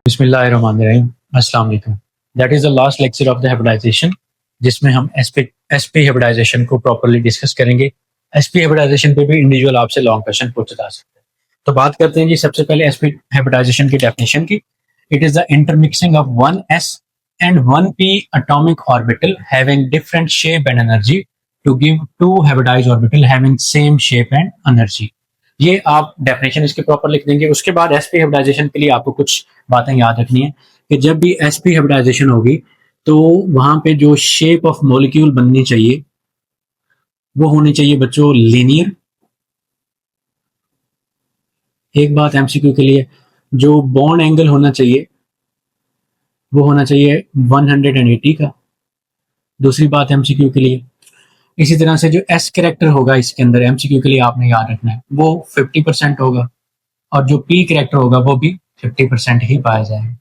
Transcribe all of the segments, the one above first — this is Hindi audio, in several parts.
बिस्मिल्लाहिर्रहमानिर्रहीम। अस्सलाम वालेकुम। That is the last lecture of the hybridisation, जिसमें हम एसपी हाइब्रिडाइजेशन को प्रॉपर्ली डिस्कस करेंगे। एसपी हाइब्रिडाइजेशन पे भी इंडिविजुअल आपसे लॉन्ग क्वेश्चन पूछे जा सकते हैं। तो बात करते हैं जी सबसे पहले एसपी हाइब्रिडाइजेशन की डेफिनेशन की। It is the intermixing of one s and one p atomic orbital having different shape and energy to give two hybridised orbital having same shape and energy. ये आप डेफिनेशन इसके प्रॉपर लिख देंगे। उसके बाद एसपी हाइब्रिडाइजेशन के लिए आपको कुछ बातें याद रखनी है कि जब भी एसपी हाइब्रिडाइजेशन होगी तो वहां पे जो शेप ऑफ मॉलिक्यूल बननी चाहिए वो होनी चाहिए बच्चों लीनियर। एक बात एमसीक्यू के लिए, जो बॉन्ड एंगल होना चाहिए वो होना चाहिए 180 का। दूसरी बात एमसीक्यू के लिए, इसी तरह से जो एस कैरेक्टर होगा इसके अंदर एमसीक्यू के लिए आपने याद रखना है वो 50% होगा, और जो पी कैरेक्टर होगा वो भी 50% ही पाया जाएगा।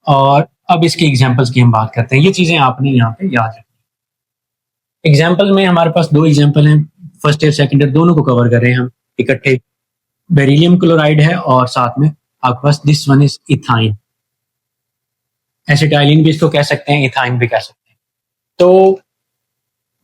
और अब इसके एग्जांपल्स की हम बात करते हैं। ये चीजें आपने यहाँ पे याद रखनी। एग्जांपल में हमारे पास दो एग्जांपल हैं, फर्स्ट ईयर सेकंड ईयर दोनों को कवर कर रहे हैं हम इकट्ठे। बेरिलियम क्लोराइड है और साथ में आपके पास this one is ethyne. Acetylene भी इसको कह सकते हैं, इथाइन भी कह सकते हैं। तो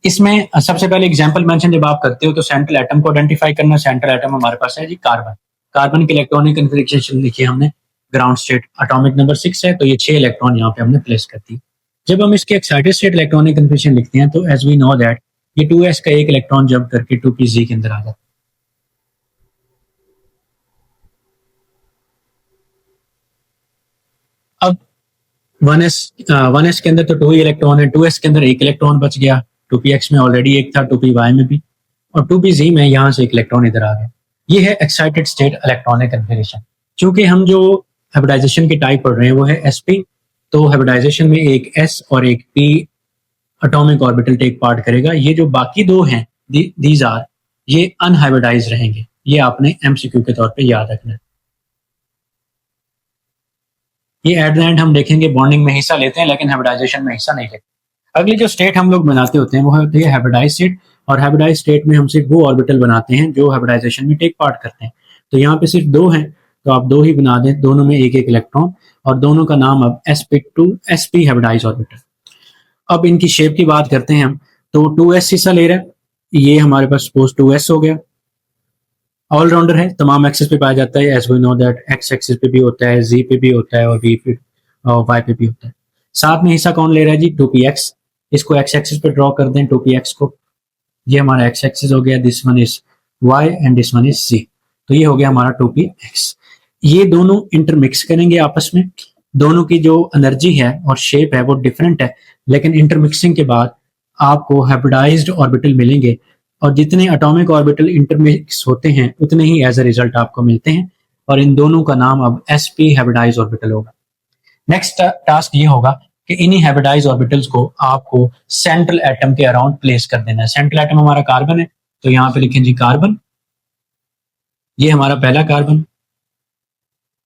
इसमें सबसे पहले एग्जांपल मेंशन जब आप करते हो तो सेंट्रल एटम को आइडेंटिफाई करना। सेंट्रल एटम हमारे पास है जी कार्बन। कार्बन की इलेक्ट्रॉनिक कन्फिग्रेशन लिखी है हमने, ग्राउंड स्टेट एटॉमिक नंबर 6 है, तो ये 6 इलेक्ट्रॉन यहाँ पे हमने प्लेस कर दी। जब हम इसके एक्साइटेड स्टेट इलेक्ट्रॉनिक कन्फिग्रेशन लिखते हैं तो एज वी नो दैट ये 2s का एक इलेक्ट्रॉन जंप करके 2pz के अंदर आ जाता है। अब 1s के अंदर तो 2 ही इलेक्ट्रॉन है, 2s के अंदर एक इलेक्ट्रॉन बच गया, 2px में ऑलरेडी एक था, 2py में भी, और 2pz में यहाँ से एक इलेक्ट्रॉन इधर आ गया। ये है एक्साइटेड स्टेट इलेक्ट्रॉनिक कन्फिग्रेशन। चूंकि हम जो हाइब्रिडाइजेशन की टाइप पढ़ रहे हैं वो है sp, तो हाइब्रिडाइजेशन में एक s और एक p atomic orbital take part करेगा। ये जो बाकी दो हैं दीज आर, ये अनहाइब्रिडाइज रहेंगे। ये आपने एमसीक्यू के तौर पे याद रखना है। ये एट द एंड हम देखेंगे बॉन्डिंग में हिस्सा लेते हैं लेकिन हाइब्रिडाइजेशन में हिस्सा नहीं लेते। अगली जो स्टेट हम लोग बनाते होते हैं वो होती है हाइब्रिडाइज स्टेट, और हाइब्रिडाइज स्टेट में हम सिर्फ वो ऑर्बिटल बनाते हैं जो हाइब्रिडाइजेशन में टेक पार्ट करते हैं। तो यहाँ पे सिर्फ दो हैं तो आप दो ही बना दें, दोनों में एक एक इलेक्ट्रॉन, और दोनों का नाम अब sp हाइब्रिडाइज ऑर्बिटल। अब इनकी शेप की बात करते हैं हम, तो 2s हिस्सा ले रहा है, ये हमारे पास सपोज 2s हो गया। ऑलराउंडर है, तमाम एक्सिस पे पाया जाता है, as we know that x axis पे भी होता है, जी पे भी होता है और वी पे और वाई पे भी होता है। साथ में हिस्सा कौन ले रहा है जी 2px। इसको एक्स एक्सिस पे ड्रॉ कर दें 2px को, ये हमारा एक्स एक्सिस हो गया, this one is y and this one is z। तो ये हो गया हमारा 2px। ये दोनों इंटरमिक्स करेंगे आपस में, दोनों की जो एनर्जी है और शेप है वो डिफरेंट है, लेकिन इंटरमिक्सिंग के बाद आपको हाइब्रिडाइज्ड ऑर्बिटल मिलेंगे, और जितने एटॉमिक ऑर्बिटल इंटरमिक्स होते हैं उतने ही एज अ रिजल्ट आपको मिलते हैं, और इन दोनों का नाम अब sp हाइब्रिडाइज ऑर्बिटल होगा। नेक्स्ट टास्क ये होगा कि इन्हीं हाइब्रिडाइज ऑर्बिटल्स को आपको सेंट्रल एटम के अराउंड प्लेस कर देना है। सेंट्रल एटम हमारा कार्बन है, तो यहाँ पे लिखें जी कार्बन, ये हमारा पहला कार्बन,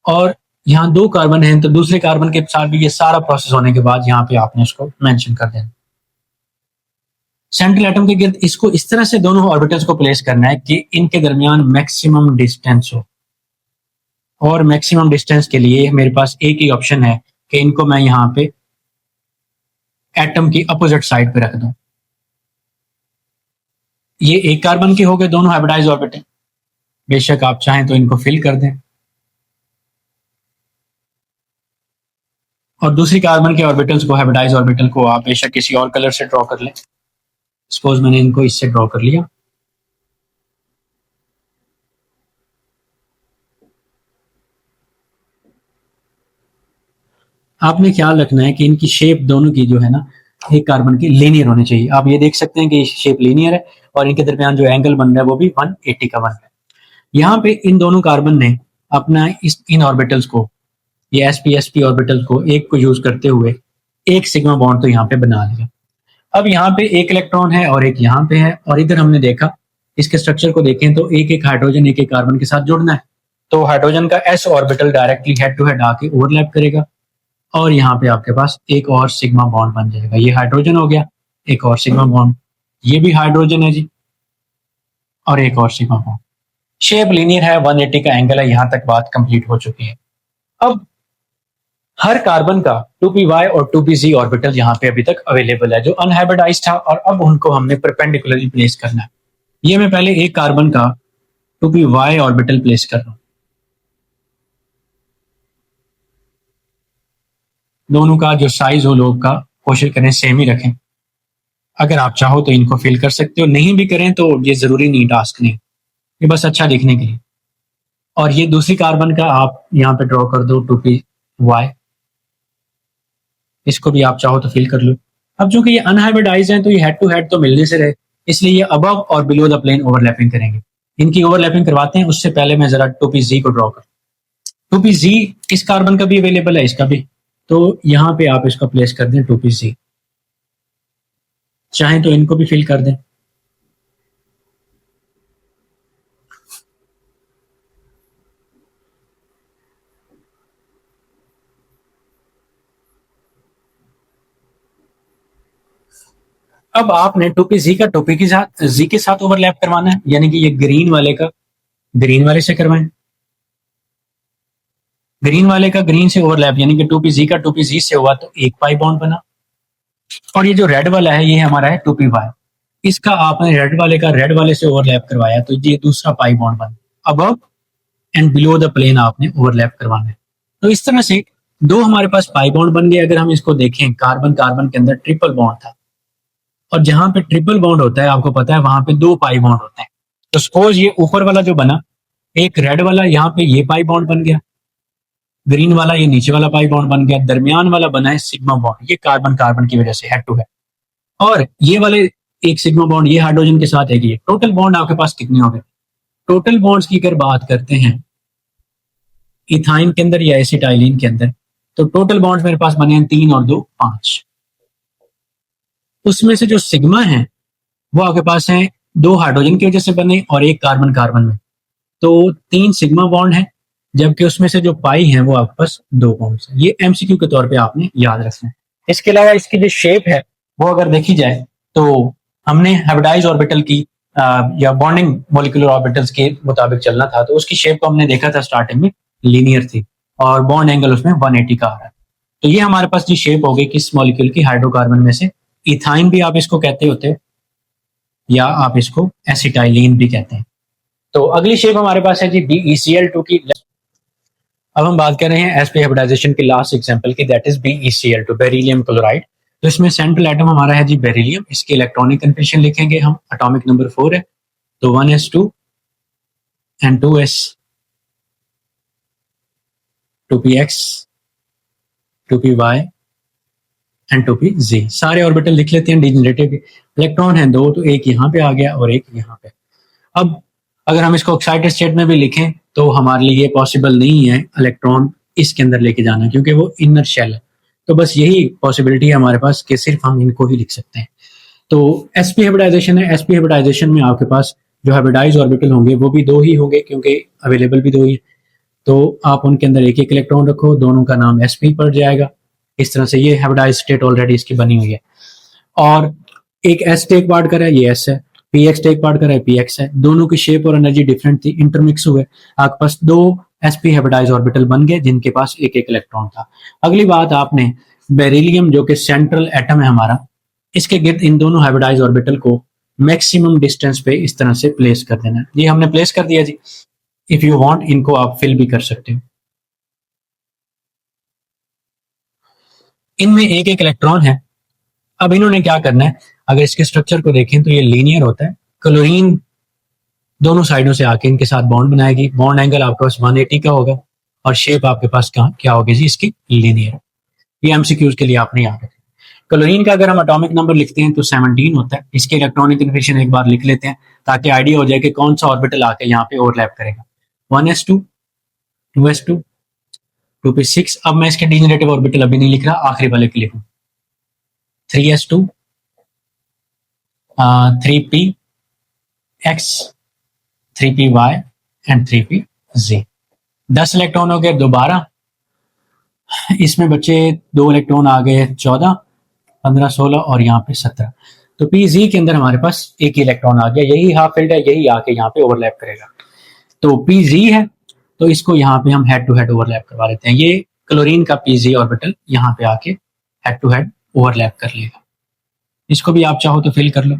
और यहाँ दो कार्बन है तो दूसरे कार्बन के साथ भी ये सारा प्रोसेस होने के बाद यहाँ पे आपने इसको मेंशन कर देना। सेंट्रल एटम के गिर्द इसको इस तरह से दोनों ऑर्बिटल्स को प्लेस करना है कि इनके दरमियान मैक्सिमम डिस्टेंस हो, और मैक्सिमम डिस्टेंस के लिए मेरे पास एक ही ऑप्शन है कि इनको मैं यहाँ पे एटम की अपोजिट साइड पे रख दूं। ये एक कार्बन के हो गए दोनों हाइब्रिडाइज ऑर्बिटल, बेशक आप चाहें तो इनको फिल कर दें, और दूसरी कार्बन के ऑर्बिटल्स को हाइब्रिडाइज ऑर्बिटल को आप बेशक किसी और कलर से ड्रॉ कर लें। सपोज मैंने इनको इससे ड्रॉ कर लिया। आपने ख्याल रखना है कि इनकी शेप दोनों की जो है ना एक कार्बन की लीनियर होनी चाहिए। आप ये देख सकते हैं कि शेप लीनियर है और इनके दरमियान जो एंगल बन रहा है वो भी 180 का बन रहा है। यहाँ पे इन दोनों कार्बन ने अपना इन ऑर्बिटल्स को, ये sp ऑर्बिटल को एक को यूज करते हुए एक सिग्मा बॉन्ड तो यहाँ पे बना लिया। अब यहाँ पे एक इलेक्ट्रॉन है और एक यहाँ पे है, और इधर हमने देखा इसके स्ट्रक्चर को देखें तो एक एक हाइड्रोजन एक एक कार्बन के साथ जुड़ना है, तो हाइड्रोजन का s orbital directly head to head आके ओवरलैप करेगा, और यहाँ पे आपके पास एक और सिग्मा बॉन्ड बन जाएगा। ये हाइड्रोजन हो गया, एक और सिग्मा बॉन्ड, ये भी हाइड्रोजन है जी, और एक और सिग्मा बॉन्ड। शेप लीनियर है, 180 का एंगल है। यहाँ तक बात कंप्लीट हो चुकी है। अब हर कार्बन का 2p y और 2p z ऑर्बिटल यहाँ पे अभी तक अवेलेबल है जो अनहाइब्रिडाइज्ड था, और अब उनको हमने परपेंडिकुलरली प्लेस करना है। ये मैं पहले एक कार्बन का 2p y ऑर्बिटल प्लेस कर रहा हूं। दोनों का जो साइज हो लोग का कोशिश करें सेम ही रखें। अगर आप चाहो तो इनको फिल कर सकते हो, नहीं भी करें तो ये जरूरी नहीं, टास्क नहीं, ये बस अच्छा दिखने के लिए। और ये दूसरी कार्बन का आप यहाँ पे ड्रॉ कर दो 2p y, इसको भी आप चाहो तो फिल कर लो। अब चूंकि ये अनहाइब्रिडाइज हैं तो ये हेड टू हेड तो मिलने से रहे, इसलिए ये अबव और बिलो द प्लेन ओवरलैपिंग करेंगे। इनकी ओवरलैपिंग करवाते हैं, उससे पहले मैं जरा 2pz को ड्रॉ कर। 2pz इस कार्बन का भी अवेलेबल है, इसका भी, तो यहाँ पे आप इसका प्लेस कर दें 2pz। चाहें तो इनको भी फिल कर दें। अब आपने 2pz का 2pz के साथ ओवरलैप करवाना है, यानी कि ये ग्रीन वाले का ग्रीन वाले से करवाएं, ग्रीन वाले का ग्रीन से ओवरलैप, यानी कि 2pz का 2pz से हुआ तो एक पाई बॉन्ड बना। और ये जो रेड वाला है ये हमारा है 2py, इसका आपने रेड वाले का रेड वाले से ओवरलैप करवाया तो ये दूसरा पाई बॉन्ड बना। Above and below the plane आपने ओवरलैप करवाना है। तो इस तरह से दो हमारे पास पाई बॉन्ड बन गए। अगर हम इसको देखें, कार्बन कार्बन के अंदर ट्रिपल बॉन्ड था, और जहां पे ट्रिपल बॉन्ड होता है आपको पता है वहां पे दो पाई बॉन्ड होते हैं। तो सपोज ये ऊपर वाला जो बना, एक रेड वाला, यहाँ पे ये पाई बॉन्ड बन गया, ग्रीन वाला ये नीचे वाला पाई बॉन्ड बन गया, दरमियान वाला बना है सिग्मा बॉन्ड, ये कार्बन कार्बन की वजह से हेड टू हेड, और ये वाले एक सिग्मा बॉन्ड ये हाइड्रोजन के साथ है। ये टोटल बॉन्ड आपके पास कितने हो गए? टोटल बॉन्ड्स की अगर बात करते हैं इथाइन के अंदर या एसिटाइलिन के अंदर, तो टोटल बॉन्ड्स मेरे पास बने हैं 3 और 2 5। उसमें से जो सिग्मा है वो आपके पास है 2 हाइड्रोजन की वजह से बने और एक कार्बन कार्बन में, तो 3 सिग्मा बॉन्ड है, जबकि उसमें से जो पाई है वो आपके पास 2 बॉन्ड्स है। ये एमसीक्यू के तौर पे आपने याद रखना है। इसके अलावा इसकी जो शेप है वो अगर देखी जाए तो हमने हाइब्रिडाइज ऑर्बिटल की या बॉन्डिंग मॉलिक्यूलर ऑर्बिटल्स के मुताबिक चलना था, तो उसकी शेप को हमने देखा था स्टार्टिंग में लीनियर थी, और बॉन्ड एंगल उसमें 180 का आ रहा है। तो ये हमारे पास जी शेप हो गई किस मॉलिक्यूल की? हाइड्रोकार्बन में से। इथाइन भी आप इसको कहते होते हो, या आप इसको एसिटाइलिन भी कहते हैं। तो अगली शेप हमारे पास है जी BeCl2 की। अब हम बात कर रहे हैं sp हाइब्रिडाइजेशन के लास्ट एग्जांपल की, that is BeCl2, beryllium chloride. तो इसमें सेंट्रल एटम हमारा है जी बेरिलियम, इसके इलेक्ट्रॉनिक कन्फिग्रेशन लिखेंगे हम, एटॉमिक नंबर 4 है, तो 1s2 and 2s, 2px, 2py and 2pz। सारे ऑर्बिटल लिख लेते हैं डिजेनरेटिव। इलेक्ट्रॉन है 2, तो एक यहाँ पे आ गया और एक यहाँ पे। अब अगर हम इसको एक्साइटेड स्टेट में भी लिखें तो हमारे लिए पॉसिबल नहीं है इलेक्ट्रॉन इसके अंदर लेके जाना, क्योंकि वो इनर शेल है। तो बस यही पॉसिबिलिटी है हमारे पास कि सिर्फ हम इनको ही लिख सकते हैं। तो sp हाइब्रिडाइजेशन है। sp हाइब्रिडाइजेशन में आपके पास जो हाइब्रिडाइज ऑर्बिटल होंगे वो भी 2 ही होंगे, क्योंकि अवेलेबल भी 2 ही। तो आप उनके अंदर एक एक इलेक्ट्रॉन रखो, दोनों का नाम sp पड़ जाएगा। इस तरह से ये हाइब्रिडाइज स्टेट ऑलरेडी इसकी बनी हुई है। और एक s टेक पार्ट कर है, ये s है, px टेक पार्ट कर है, px है। दोनों की शेप और एनर्जी डिफरेंट थी, इंटरमिक्स हुए, आपके पास 2 sp हाइब्रिडाइज ऑर्बिटल बन गए जिनके पास एक एक इलेक्ट्रॉन था। अगली बात, आपने बेरिलियम जो कि सेंट्रल एटम है हमारा, इसके गिर्द इन दोनों हाइब्रिडाइज ऑर्बिटल को मैक्सिमम डिस्टेंस पे इस तरह से प्लेस कर देना। ये हमने प्लेस कर दिया जी। इफ यू वांट इनको आप फिल भी कर सकते हो। इनमें एक एक इलेक्ट्रॉन है। अब इन्होंने क्या करना है, अगर इसके स्ट्रक्चर को देखें तो ये लीनियर होता है। क्लोरीन दोनों साइडों से आके इनके साथ बॉन्ड बनाएगी, बॉन्ड एंगल आपके पास 180 का होगा, और शेप आपके पास क्या होगी जी इसकी? लीनियर। ये एमसीक्यूज के लिए आपने याद रखना। क्लोरीन का अगर हम एटॉमिक नंबर लिखते हैं तो 17 होता है। इसके इलेक्ट्रॉनिक कन्फिग्रेशन एक बार लिख लेते हैं ताकि आइडिया हो जाए कि कौन सा ऑर्बिटल आके यहाँ पे ओवरलैप करेगा। 1s2, 2s2, 2p6। अब मैं इसके डिजेनरेटिव ऑर्बिटल अभी नहीं लिख रहा, आखिरी वाले के लिखूं। 3s2, 3px, 3py and 3pz। 10 electron हो गए, दोबारा इसमें बचे 2 इलेक्ट्रॉन आ गए, 14, 15, 16 और यहाँ पे 17। तो pz के अंदर हमारे पास एक ही इलेक्ट्रॉन आ गया, यही हाफ फिल्ड है, यही आके यहाँ पे ओवरलैप करेगा। तो pz है, तो इसको यहाँ पे हम हेड टू हेड ओवरलैप करवा लेते हैं। ये क्लोरीन का pz ऑर्बिटल यहाँ पे आके हेड टू हेड ओवरलैप कर लेगा। इसको भी आप चाहो तो फिल कर लो।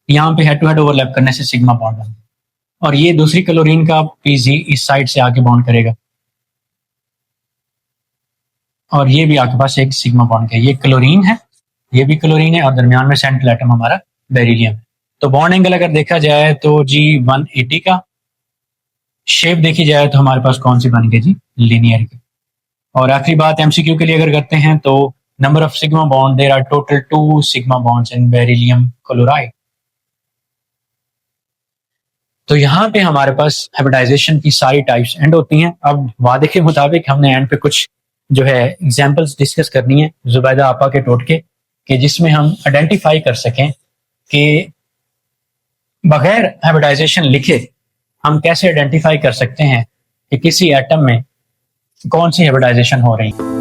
यहाँ पे हेड टू हेड ओवरलैप करने से सिग्मा बॉन्ड बन गया और ये दूसरी क्लोरीन का pz इस साइड से आके बॉन्ड करेगा और ये भी आपके पास एक सिग्मा बॉन्ड है। ये क्लोरीन है, ये भी क्लोरीन है और दरमियान में सेंट्रल एटम हमारा बेरिलियम है। तो बॉन्ड एंगल अगर देखा जाए तो जी 180 का, शेप देखी जाए तो हमारे पास कौन सी बन गई जी, लीनियर की। और आखिरी बात एमसीक्यू के लिए अगर करते हैं तो number of sigma bond, there are total 2 sigma bonds in beryllium chloride. तो यहाँ पे हमारे पास हाइब्रिडाइजेशन की सारी टाइप्स एंड होती हैं। अब वादे के मुताबिक हमने एंड पे कुछ जो है एग्जांपल्स डिस्कस करनी है जुबैदा आपा के टोटके कि जिसमें हम आइडेंटिफाई कर सकें कि बगैर हाइब्रिडाइजेशन लिखे हम कैसे आइडेंटिफाई कर सकते हैं कि किसी एटम में कौन सी हाइब्रिडाइजेशन हो रही है।